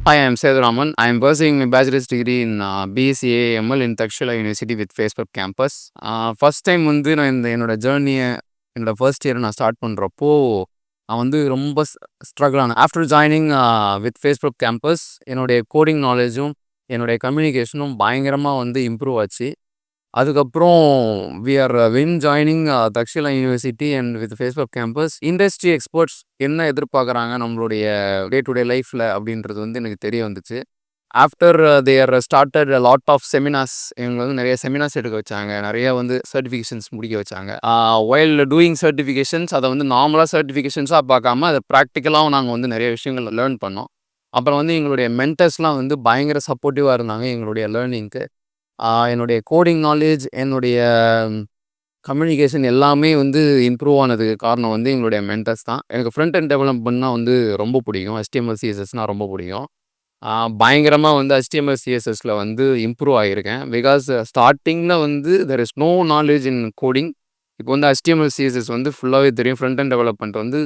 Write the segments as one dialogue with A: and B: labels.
A: Hi, I am Sedhu Raman. I am pursuing my bachelor's degree in BSc AML in Takshashila University with Facebook campus. First time வந்து நான் என்னோட ஜேர்னியை என்னோட first year நான் start பண்ணுறப்போ நான் வந்து ரொம்ப ஸ்ட்ரகிள் ஆனேன். After joining with Facebook campus என்னுடைய கோடிங் நாலேஜும் என்னுடைய கம்யூனிகேஷனும் பயங்கரமாக வந்து இம்ப்ரூவ் ஆச்சு. அதுக்கப்புறம் we are joining Takshila university and with Facebook campus. Industry experts என்ன எதிர்பார்க்குறாங்க நம்மளுடைய டே டு டே லைஃப்பில் அப்படின்றது வந்து எனக்கு தெரிய வந்துச்சு. After there started lot of seminars. இவங்க வந்து நிறைய செமினார்ஸ் எடுக்க வச்சாங்க, நிறைய வந்து சர்டிஃபிகேஷன்ஸ் முடிக்க வச்சாங்க. வைல் டூயிங் சர்டிஃபிகேஷன்ஸ் அதை வந்து நார்மலாக சர்டிஃபிகேஷன்ஸாக பார்க்காம அதை ப்ராக்டிக்கலாகவும் நாங்கள் வந்து நிறைய விஷயங்கள் லேர்ன் பண்ணோம். அப்புறம் வந்து எங்களுடைய மென்டர்ஸ்லாம் வந்து பயங்கர சப்போர்ட்டிவாக இருந்தாங்க எங்களுடைய லேர்னிங்க்கு. என்னுடைய கோடிங் நாலேஜ், என்னுடைய கம்யூனிகேஷன் எல்லாமே வந்து இம்ப்ரூவ் ஆனதுக்கு காரணம் வந்து எங்களுடைய மென்டர்ஸ் தான். எனக்கு ஃப்ரண்ட் அண்ட் டெவலப்மெண்ட்னா வந்து ரொம்ப பிடிக்கும். HTML CSSனால் ரொம்ப பிடிக்கும். பயங்கரமாக வந்து HTML CSSல வந்து இம்ப்ரூவ் ஆகியிருக்கேன். பிகாஸ் ஸ்டார்டிங்கில் வந்து there is no knowledge in coding. இப்போ வந்து HTML CSS வந்து ஃபுல்லாகவே தெரியும். ஃப்ரண்ட் அண்ட் டெவலப்மெண்ட் வந்து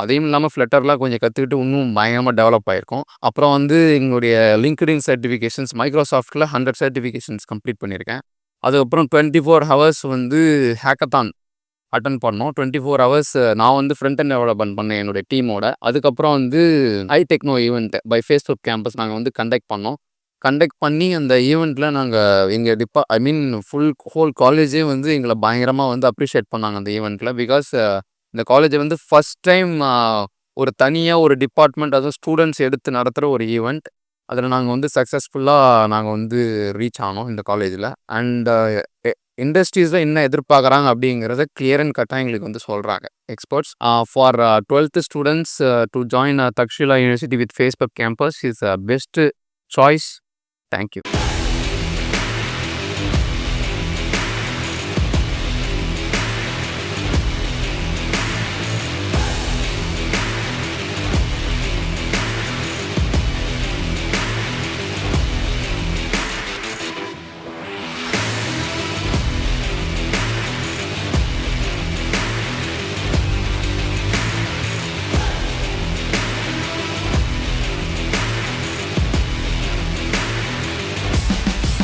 A: அதையும் இல்லாமல் ஃப்ளட்டர்லாம் கொஞ்சம் கற்றுக்கிட்டு இன்னும் பயங்கரமாக டெவலப் ஆகிருக்கும். அப்புறம் வந்து எங்களுடைய லிங்க்டின் சர்டிஃபிகேஷன்ஸ் மைக்ரோசாஃப்ட்டில் 100 சர்டிஃபிகேஷன்ஸ் கம்ப்ளீட் பண்ணியிருக்கேன். அதுக்கப்புறம் 24 ஹவர்ஸ் வந்து ஹேக்கத்தான் அட்டன் பண்ணோம். 24 ஹவர்ஸ் நான் வந்து ஃப்ரண்ட் அண்ட் டெவலப்மெண்ட் பண்ணேன் என்னுடைய டீமோட. அதுக்கப்புறம் வந்து techno event by Facebook campus நாங்கள் வந்து கண்டக்ட் பண்ணோம். கண்டக்ட் பண்ணி அந்த ஈவெண்ட்டில் நாங்கள் எங்கள் ஹோல் காலேஜே வந்து எங்களை பயங்கரமாக வந்து அப்ரிஷியேட் பண்ணாங்க அந்த ஈவெண்ட்டில். பிகாஸ் இந்த காலேஜை வந்து ஃபஸ்ட் டைம் ஒரு தனியாக ஒரு டிபார்ட்மெண்ட், அதுவும் ஸ்டூடெண்ட்ஸ் எடுத்து நடத்துகிற ஒரு ஈவெண்ட். அதில் நாங்கள் வந்து சக்ஸஸ்ஃபுல்லாக நாங்கள் வந்து ரீச் ஆனோம் இந்த காலேஜில். அண்ட் இண்டஸ்ட்ரீஸில் என்ன எதிர்பார்க்குறாங்க அப்படிங்கிறத கிளியர் அண்ட் கட்டாக எங்களுக்கு வந்து சொல்கிறாங்க experts. For 12th students to join Taxila university with Facebook campus is best choice. Thank you.